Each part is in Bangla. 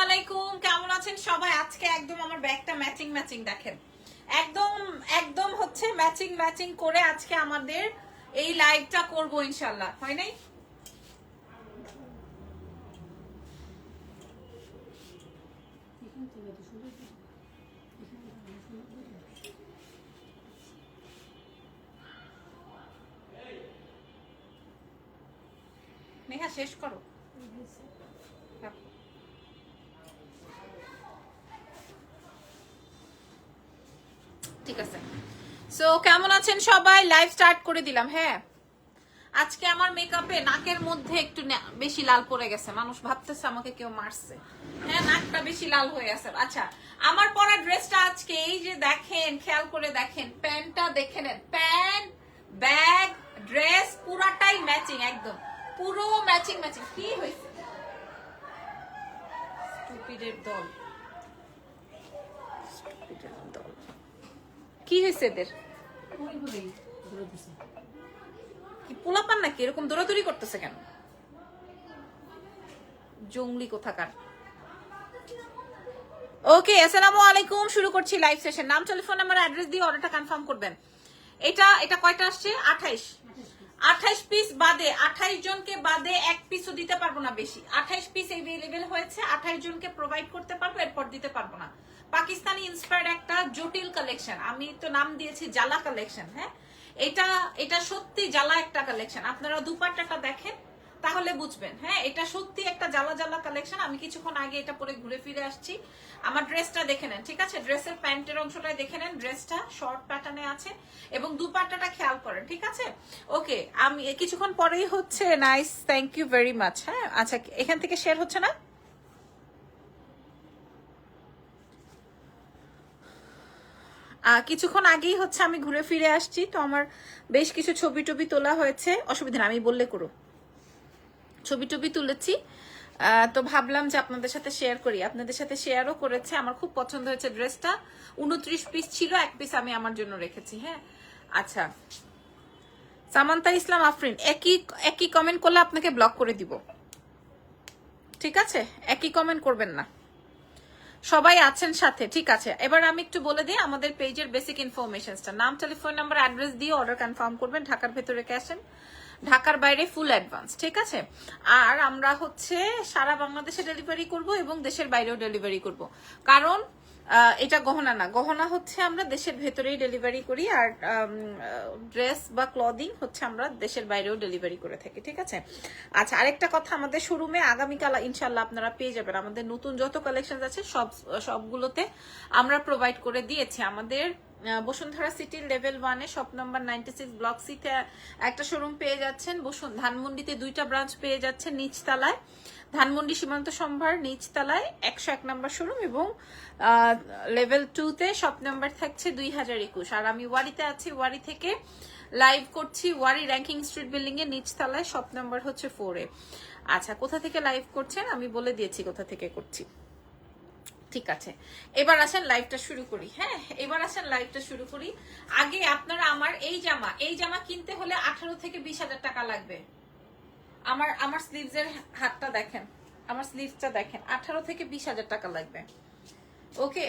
আলাইকুম, কেমন আছেন সবাই? আজকে একদম আমার ব্যাগটা ম্যাচিং ম্যাচিং দেখেন, একদম একদম হচ্ছে ম্যাচিং ম্যাচিং করে আজকে আমাদের এই লাইভটা করব ইনশাআল্লাহ। হয় নাই? নেহা শেষ করো। ঠিক আছে, সো কেমন আছেন সবাই? লাইভ স্টার্ট করে দিলাম। হ্যাঁ, আজকে আমার মেকআপে নাকের মধ্যে একটু বেশি লাল পড়ে গেছে, মানুষ ভাবতেছে আমাকে কেউ মারছে। হ্যাঁ, নাকটা বেশি লাল হয়ে আছে। আচ্ছা, আমার পরা ড্রেসটা আজকে এই যে দেখেন, খেয়াল করে দেখেন, প্যান্টটা দেখে নেন, প্যান্ট ব্যাগ ড্রেস পুরাটাই ম্যাচিং, একদম পুরো ম্যাচিং ম্যাচিং। কি হয়েছে? স্টুপিডের দল, স্টুপিডের দল। কি হয়েছে এদের? কি পোলাপান নাকি এরকম দৌড়াদৌড়ি করতেছে কেন? জঙ্গলি কোথাকার। ওকে, আসসালামু আলাইকুম, শুরু করছি লাইভ সেশন। নাম, টেলিফোন নাম্বার, অ্যাড্রেস দিয়ে অর্ডারটা কনফার্ম করবেন। এটা কয়টা আসছে? 28 পিস বাদে, 28 জনকে বাদে এক পিসও দিতে পারবো না বেশি। 28 পিস এভেলেবেল হয়েছে, 28 জনকে প্রোভাইড করতে পারবো, এরপর দিতে পারবো না। পাকিস্তানি ইন্সপায়ার্ড একটা জটিল কালেকশন, আমি তো নাম দিয়েছি জালা কালেকশন। হ্যাঁ, এটা সত্যি জ্বালা একটা কালেকশন। আপনারা দুপাট্টাটা দেখেন তাহলে বুঝবেন। হ্যাঁ, এটা সত্যি একটা জ্বালা জ্বালা কালেকশন। আমি কিছুক্ষণ আগে এটা পরে ঘুরে ফিরে আসছি। আমার ড্রেসটা দেখে নেন, ঠিক আছে? ড্রেসের প্যান্টের অংশটা দেখে নেন, ড্রেসটা শর্ট প্যাটার্নে আছে এবং দুপাট্টাটা খেয়াল করেন, ঠিক আছে? ওকে, আমি কিছুক্ষণ পরেই হচ্ছে। Nice, thank you very much. হ্যাঁ, আচ্ছা, এখান থেকে শেয়ার হচ্ছে না? কিছুক্ষণ আগেই হচ্ছে আমি ঘুরে ফিরে আসছি, তো আমার বেশ কিছু ছবি টবি তোলা হয়েছে। অসুবিধা না, আমি বললে করো। ছবি টবি তুলেছি, তো ভাবলাম যে আপনাদের সাথে শেয়ার করি। আপনাদের সাথে শেয়ারও করেছে। আমার খুব পছন্দ হয়েছে ড্রেসটা। 29 পিস ছিল, এক পিস আমি আমার জন্য রেখেছি। হ্যাঁ, আচ্ছা, সামান্তা ইসলাম আফরিন, একই কমেন্ট করলে আপনাকে ব্লক করে দিব, ঠিক আছে? একই কমেন্ট করবেন না, সবাই আছেন সাথে, ঠিক আছে? এবার আমি একটু বলে দিই আমাদের পেজের বেসিক ইনফরমেশনসটা। নাম, টেলিফোন নাম্বার, অ্যাড্রেস দিয়ে অর্ডার কনফার্ম করবেন। ঢাকার ভেতরে ক্যাশ এন্ড, ঢাকার বাইরে ফুল অ্যাডভান্স, ঠিক আছে? আর আমরা হচ্ছে সারা বাংলাদেশে ডেলিভারি করব এবং দেশের বাইরেও ডেলিভারি করব, কারণ এটা গহনা না, গহনা হচ্ছে আমরা দেশের ভেতরেই ডেলিভারি করি, আর ড্রেস বা ক্লদিং হচ্ছে আমরা দেশের বাইরেও ডেলিভারি করে থাকি, ঠিক আছে? আচ্ছা, আরেকটা কথা, আমাদের শোরুমে আগামীকাল ইনশাল্লাহ আপনারা পেয়ে যাবেন আমাদের নতুন যত কালেকশন আছে সবগুলোতে আমরা প্রোভাইড করে দিয়েছি। আমাদের বসুন্ধরা সিটির লেভেল 1-এ শপ নাম্বার 96 ব্লক সিতে একটা শোরুম পেয়ে যাচ্ছেন। ধানমন্ডিতে 2টা ব্রাঞ্চ পেয়ে যাচ্ছেন, নিচতলায় ধানমন্ডি সীমান্ত সম্ভার নিচতলায় 101 নম্বর শোরুম, এবং লেভেল 2-তে শপ নাম্বার থাকছে 2021। আর আমি ওয়ারিতে আছি, ওয়ারি থেকে লাইভ করছি। ওয়ারি র্যাঙ্কিং স্ট্রিট বিল্ডিং এর নিচতলায়, শপ নাম্বার হচ্ছে 4-এ। আচ্ছা, কোথা থেকে লাইভ করছেন আমি বলে দিয়েছি কোথা থেকে করছি, ঠিক আছে? এবার আসেন লাইভটা শুরু করি। হ্যাঁ, এবার আসেন লাইভটা শুরু করি। আগে আপনারা আমার এই জামা কিনতে হলে 18 থেকে 20,000 টাকা লাগবে। আমার স্লিভস এর হাতটা দেখেন, আমার স্লিভসটা দেখেন, 18 থেকে 20,000 টাকা লাগবে। ওকে,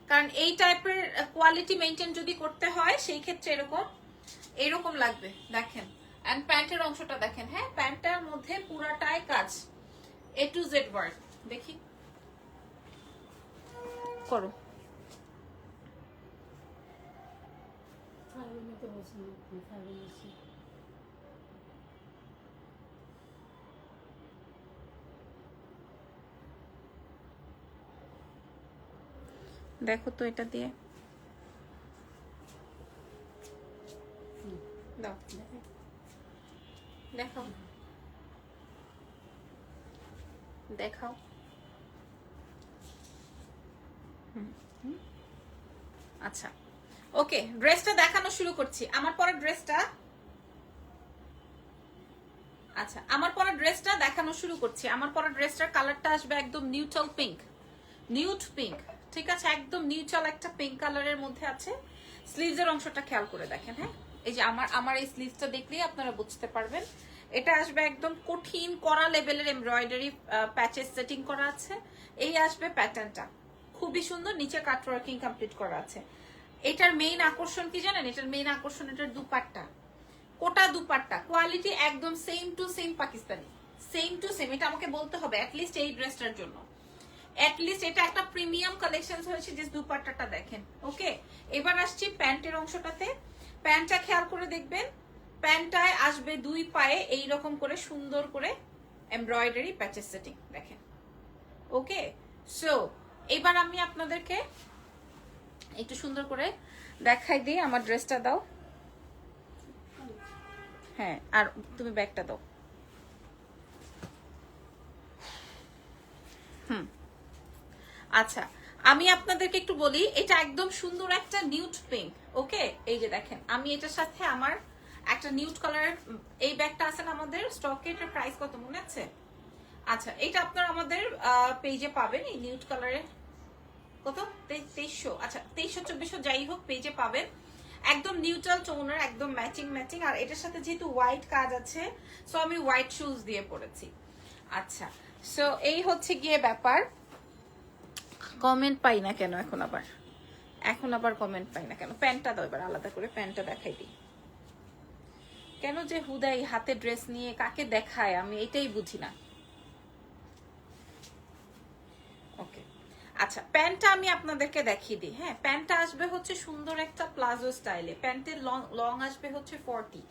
কারণ এই টাইপের কোয়ালিটি মেনটেন যদি করতে হয় সেই ক্ষেত্রে এরকম লাগবে। দেখেন, এন্ড প্যান্টের অংশটা দেখেন। হ্যাঁ, প্যান্টটার মধ্যে পুরাটাই কাজ, A to Z ওয়ার্ক। দেখি করো। দেখো তো এটা দিয়ে দাও, দেখাও দেখাও। আচ্ছা, ওকে, ড্রেসটা দেখানো শুরু করছি। আমার পরা ড্রেসটা, আচ্ছা, আমার পরা ড্রেসটা দেখানো শুরু করছি। আমার পরা ড্রেসটার কালারটা আসবে একদম নিউট্রাল পিঙ্ক, নিউড পিঙ্ক, ঠিক আছে? একদম নিউট্রাল একটা পিঙ্ক কালারের মধ্যে আছে। স্লিভসের অংশটা খেয়াল করে দেখেন। হ্যাঁ, এই যে আমার এই স্লিভসটা দেখলেই আপনারা বুঝতে পারবেন এটা আসবে একদম কঠিন কড়া লেভেলের এমব্রয়ডারি প্যাচেস সেটিং করা আছে। এই আসবে প্যাটার্নটা, খুবই সুন্দর, নিচে কাট ওয়ার্কিং কমপ্লিট করা আছে। এটার মেইন আকর্ষণ কি জানেন? এটার মেইন আকর্ষণ এটার দুপাট্টা, কোটা দুপাট্টা, কোয়ালিটি একদম same to same Pakistani, same to same. এটা আমাকে বলতে হবে অ্যাটলিস্ট এই ড্রেসটার জন্য, অ্যাটলিস্ট এটা একটা প্রিমিয়াম কালেকশন হয়েছে। যে দুপাট্টাটা দেখেন। ওকে, এবার আসছি প্যান্টের অংশটাতে। প্যান্টটা খেয়াল করে দেখবেন, প্যান্টটায় আসবে দুই পায়ে এইরকম করে সুন্দর করে এমব্রয়ডারি প্যাচেস সেটিং দেখেন। ওকে, সো এবার আমি আপনাদেরকে একটু সুন্দর করে দেখাই দিই। আমার ড্রেসটা দাও, হ্যাঁ, আর তুমি ব্যাগটা দাও। আচ্ছা, আমি আপনাদেরকে একটু বলি, এটা একদম সুন্দর একটা নিউড পিঙ্ক। ওকে, এই যে দেখেন, আমি এটার সাথে আমার একটা নিউড কালারের এই ব্যাগটা আছে না আমাদের স্টকে। এটার প্রাইস কত মনে আছে? আচ্ছা, এটা আপনারা আমাদের পেজে পাবেন। এই নিউড কালারের কত? 2300। আচ্ছা, 2300-2400 যাই হোক, পেজে পাবেন। একদম নিউট্রাল টোনার, একদম ম্যাচিং ম্যাচিং। আর এটার সাথে যেহেতু হোয়াইট কাজ আছে, সো আমি হোয়াইট শুজ দিয়ে পরেছি। আচ্ছা, সো এই হচ্ছে গিয়ে ব্যাপার। কমেন্ট পাই না কেন এখন আবার কমেন্ট পাই না কেন? প্যান্টটা দাও এবার, আলাদা করে প্যান্টটা দেখাই দিই। কেন যে হুদাই হাতে ড্রেস নিয়ে কাকে দেখায় আমি এটাই বুঝি না। ওকে, আচ্ছা, প্যান্টটা আমি আপনাদেরকে দেখিয়ে দিই। হ্যাঁ, প্যান্টটা আসবে হচ্ছে সুন্দর একটা প্লাজো স্টাইলে। প্যান্টের লং আসবে হচ্ছে 40,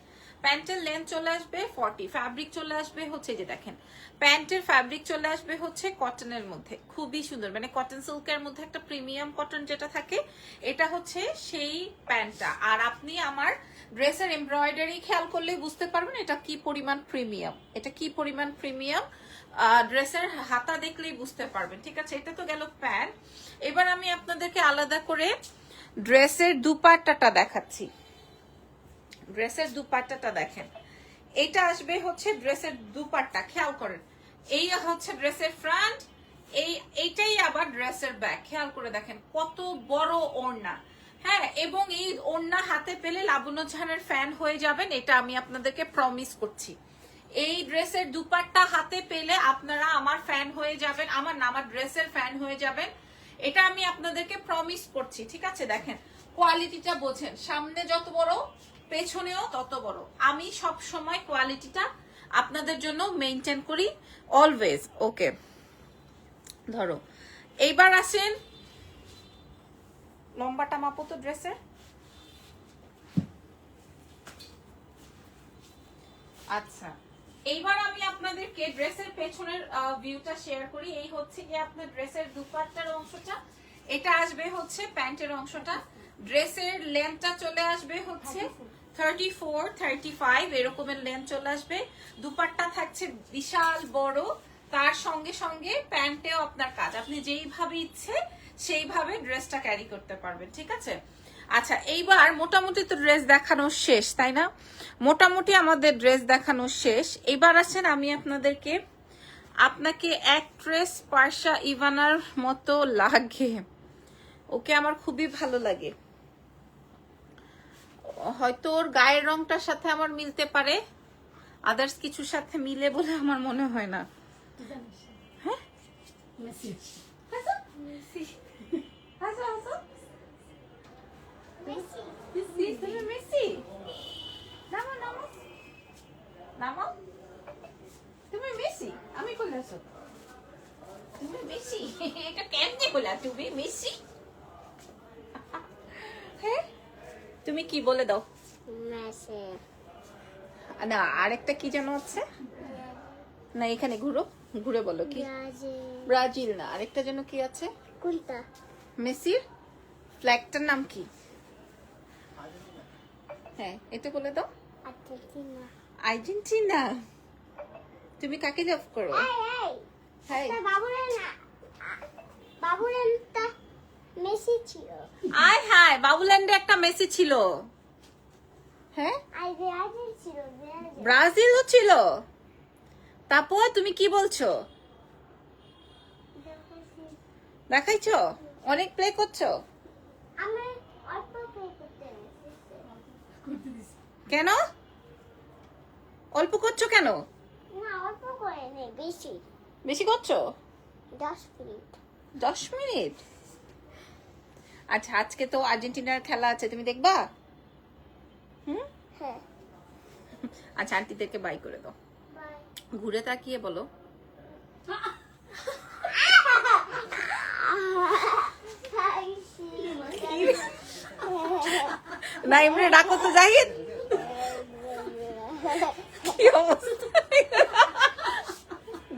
প্যান্টের লেন্থ চলে আসবে 40, ফ্যাব্রিক চলে আসবে হচ্ছে, যে দেখেন প্যান্টের ফ্যাব্রিক চলে আসবে হচ্ছে কটনের মধ্যে, খুবই সুন্দর, মানে কটন সিল্কের মধ্যে একটা প্রিমিয়াম কটন যেটা থাকে, এটা হচ্ছে সেই প্যান্টটা। আর আপনি আমার ড্রেসের এমব্রয়ডারি খেয়াল করলেই বুঝতে পারবেন এটা কি পরিমাণ প্রিমিয়াম, এটা কি পরিমাণ প্রিমিয়াম। ড্রেসের হাতা দেখলেই বুঝতে পারবেন। ঠিক আছে, এটা তো গেল প্যান্ট। এবার আমি আপনাদেরকে আলাদা করে ড্রেসের দুপাট্টাটা দেখাচ্ছি। ড্রেসের দুপাট্টাটা দেখেন, এটা আসবে হচ্ছে ড্রেসের দুপাট্টা, খেয়াল করেন। এই হচ্ছে ড্রেসের ফ্রন্ট, এইটাই আবার ড্রেসের ব্যাক। খেয়াল করে দেখেন কত বড় ওড়না। হ্যাঁ, এবং এই ওড়না হাতে পেলে লাবণ্য জাহানের ফ্যান হয়ে যাবেন, এটা আমি আপনাদেরকে প্রমিস করছি। এই ড্রেসের দুপাট্টা হাতে পেলে আপনারা আমার ফ্যান হয়ে যাবেন, আমার ড্রেসের ফ্যান হয়ে যাবেন, এটা আমি আপনাদেরকে প্রমিস করছি। ঠিক আছে, দেখেন কোয়ালিটিটা বোঝেন, সামনে যত বড় পেছনেও তত বড়। আমি সব সময় কোয়ালিটিটা আপনাদের জন্য মেনটেন করি অলওয়েজ। ওকে, ধরো এইবার আসেন, লম্বাটা মাপো তো ড্রেসের। আচ্ছা, এইবার আমি আপনাদেরকে ড্রেসের পেছনের ভিউটা শেয়ার করি। এই হচ্ছে কি আপনার ড্রেসের দুপাট্টার অংশটা, এটা আসবে হচ্ছে প্যান্টের অংশটা। ড্রেসের লেন্থটা চলে আসবে হচ্ছে 34, 35 এরকমের লেন্থ চলে আসবে। দুপাট্টা থাকছে বিশাল বড়, তার সঙ্গে সঙ্গে প্যান্টেও আপনার কাজ, আপনি যেইভাবে ইচ্ছে সেইভাবে ড্রেসটা ক্যারি করতে পারবেন। ঠিক আছে, আচ্ছা, এইবার মোটামুটি তো ড্রেস দেখানো শেষ, তাই না? মোটামুটি আমাদের ড্রেস দেখানো শেষ। এবার আসেন, আমি আপনাকে অ্যাক্ট্রেস পার্শা ইভানার মতো লাগে। ওকে আমার খুবই ভালো লাগে, হয়তো ওর গায়ের রংটার সাথে আমার মিলতে পারে, আদার্স কিছুর সাথে মিলে বলে আমার মনে হয় না। হ্যাঁ, তুমি মেসি, আমি কইলে আছো তুমি মেসি, এটা কেমনে কইলা তুমি মেসি? হ্যাঁ, তুমি কি বলে দাও না, আরেকটা কি যেন আছে না, এখানে ঘুরে বলো কি? ব্রাজিল না, আরেকটা যেন কি আছে? কোনটা? মেসির ফ্ল্যাগটার নাম কি? হ্যাঁ, এটা বলে দাও। আর্জেন্টিনা। তুমি কাকে লাভ করো? হ্যাঁ, বাবুল্যান্ডটা মেসি ছিল। আয় হায়, বাবুল্যান্ডে একটা মেসি ছিল। হ্যাঁ, ব্রাজিলও ছিল। তারপর তুমি কি বলছো? দেখাইছো? অনেক প্লে করছো কেন? অল্প করছো কেন? না অল্প করে নেই, বেশি। বেশি করছো? 10 মিনিট। 10 মিনিট? আচ্ছা, আজকে তো আর্জেন্টিনার খেলা আছে, তুমি দেখবা? হুম, হ্যাঁ। আচ্ছা আন্টিদেরকে বাই করে দাও, বাই। ঘুরে তাকিয়ে বলো। নাইমরে ডাকো তো জাহিদ। কি অবস্থা?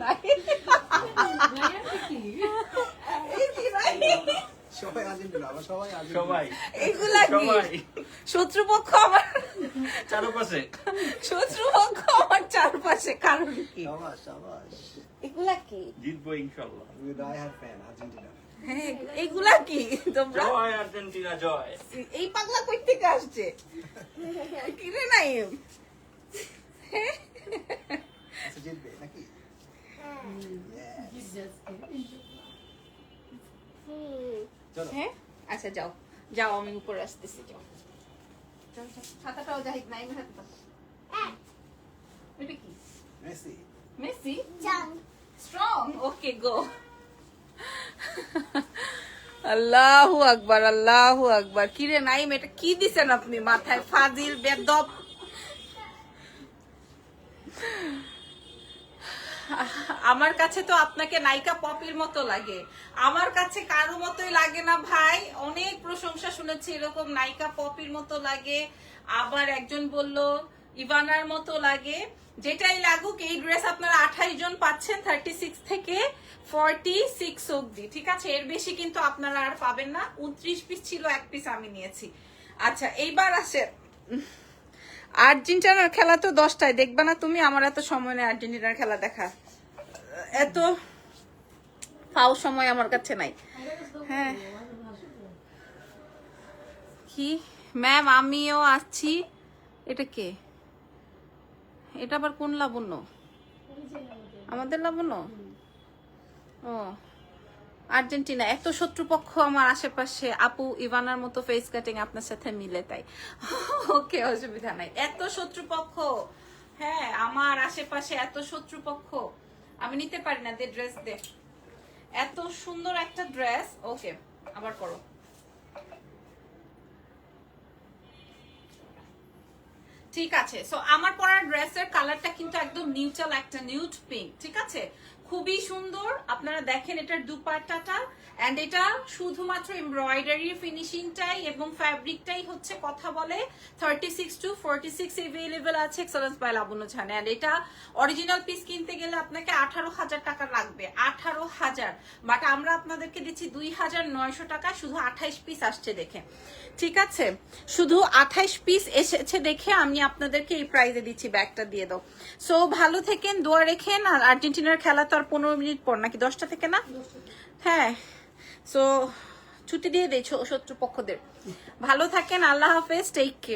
নাহিদ। সবাই আর্জেন্টিনা, আবার সবাই আর্জেন্টিনা। সবাই এগুলা কি? সবাই শত্রুপক্ষ আমার, চারপাশে। শত্রুপক্ষ আমার চারপাশে, কারণ কি? শাবাশ, শাবাশ। এগুলা কি? জিতবো ইনশাল্লাহ। আমি die hard fan, আর্জেন্টিনা। হ্যাঁ, এগুলা কি তোমরা? জয় আর্জেন্টিনা জয়। এই পাগলা কই থেকে আসছে? কি রে নাইম? আচ্ছা, জিতবে নাকি? চলো। হ্যাঁ, আচ্ছা যাও যাও, আমি উপরে আসতেছি, যাও যাও, যাও। ছাতাটাও জাহিদ নাইমের হাতে দাও। এটা কি? মেসি। মেসি? জান। স্ট্রং, ওকে গো। আল্লাহু আকবার, আল্লাহু আকবার। কি রে নাইম, এটা কি দিছেন আপনি মাথায়? ফাজিল বেদব। আমার কাছে তো আপনাকে নায়িকা পপির মতো লাগে, আমার কাছে কারো মতোই লাগে না ভাই। অনেক প্রশংসা শুনেছি এরকম নায়িকা পপির মতো লাগে, আবার একজন বলল ইভানার মতো লাগে। যেটাই লাগুক, এই ড্রেস আপনারা 28 জন পাচ্ছেন 36 থেকে 46 অবধি, ঠিক আছে? এর বেশি কিন্তু আপনারা আর পাবেন না। 29 পিস ছিল, 1 পিস আমি নিয়েছি। আচ্ছা, এইবার আসে আর্জেন্টিনার খেলা তো 10টায়, দেখবা না তুমি? আমার এত সময় নেই আর্জেন্টিনার খেলা দেখা, এত ফাও সময় আমার কাছে নাই। হ্যাঁ, কি ম্যাম, আমিও আসছি। এটা কে? এটা আবার কোন লাবণ্য? আমাদের লাবণ্য? ও, আর্জেন্টিনা। এত শত্রুপক্ষ আমার আশেপাশে, আপু ইভানার মতো ফেস কাটিং আপনার সাথে মিলে, তাই ওকে, অসুবিধা নাই। এত শত্রুপক্ষ, হ্যাঁ আমার আশেপাশে এত শত্রুপক্ষ, আমি নিতে পারি না। দে ড্রেস দে, এত সুন্দর একটা ড্রেস। ওকে, আবার করো। ঠিক আছে, সো আমার পরা ড্রেসের কালারটা কিন্তু একদম নিউট্রাল, একটা নিউড পিঙ্ক, ঠিক আছে? খুবই সুন্দর। আপনারা দেখেন এটার দুপাট্টাটা, এন্ড এটা শুধুমাত্র এমব্রয়ডারি ফিনিশিংটাই এবং ফ্যাব্রিকটাই হচ্ছে কথা বলে। 36 to 46 अवेलेबल আছে excellence by Labonya Jahan. And এটা অরিজিনাল পিস কিনতে গেলে আপনাকে 18,000 টাকা লাগবে, 18,000, বাট আমরা আপনাদেরকে দিচ্ছি 2,900 টাকা, শুধু 28 পিস আসছে দেখে, ঠিক আছে? শুধু 28 পিস এসেছে দেখে আমি আপনাদেরকে এই প্রাইজে দিচ্ছি। ব্যাগটা দিয়ে দাও। সো ভালো থেকেন, দোয়া রেখেন। আর আর্জেন্টিনার খেলা তো আর 15 মিনিট পর, নাকি 10টা থেকে না? হ্যাঁ, সো ছুটি দিয়ে দেয় শত্রুপক্ষদের। ভালো থাকেন, আল্লাহ হাফেজ, টেক কেয়ার।